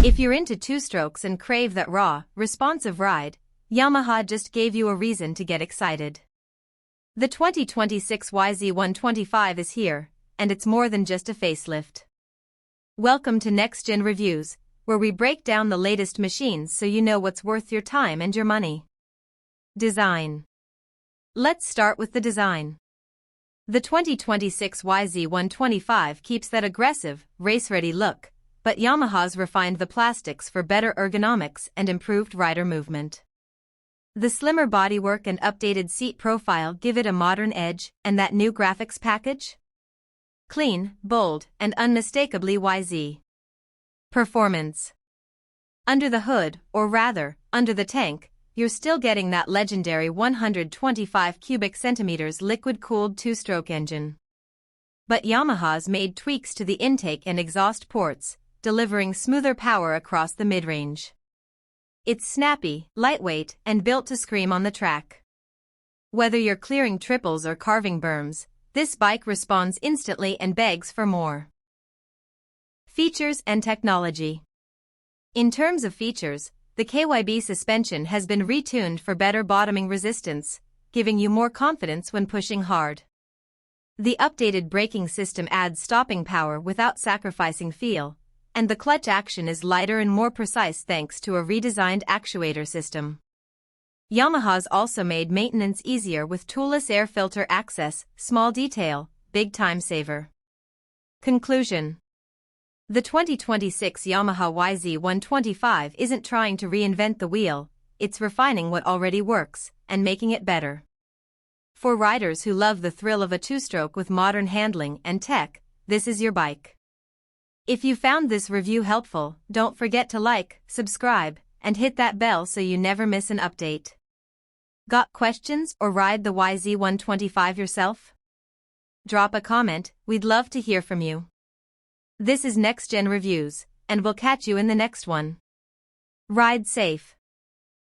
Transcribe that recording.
If you're into two-strokes and crave that raw, responsive ride, Yamaha just gave you a reason to get excited. The 2026 YZ125 is here, and it's more than just a facelift. Welcome to Next Gen Reviews, where we break down the latest machines so you know what's worth your time and your money. Design. Let's start with the design. The 2026 YZ125 keeps that aggressive, race-ready look, but Yamaha's refined the plastics for better ergonomics and improved rider movement. The slimmer bodywork and updated seat profile give it a modern edge, and that new graphics package? Clean, bold, and unmistakably YZ. Performance. Under the hood, or rather, under the tank, you're still getting that legendary 125 cubic centimeters liquid-cooled two-stroke engine. But Yamaha's made tweaks to the intake and exhaust ports, delivering smoother power across the mid-range. It's snappy, lightweight, and built to scream on the track. Whether you're clearing triples or carving berms, this bike responds instantly and begs for more. Features and technology. In terms of features, the KYB suspension has been retuned for better bottoming resistance, giving you more confidence when pushing hard. The updated braking system adds stopping power without sacrificing feel, and the clutch action is lighter and more precise thanks to a redesigned actuator system. Yamaha's also made maintenance easier with toolless air filter access, small detail, big time saver. Conclusion. The 2026 Yamaha YZ125 isn't trying to reinvent the wheel, it's refining what already works and making it better. For riders who love the thrill of a two-stroke with modern handling and tech, this is your bike. If you found this review helpful, don't forget to like, subscribe, and hit that bell so you never miss an update. Got questions or ride the YZ125 yourself? Drop a comment, we'd love to hear from you. This is Next Gen Reviews, and we'll catch you in the next one. Ride safe.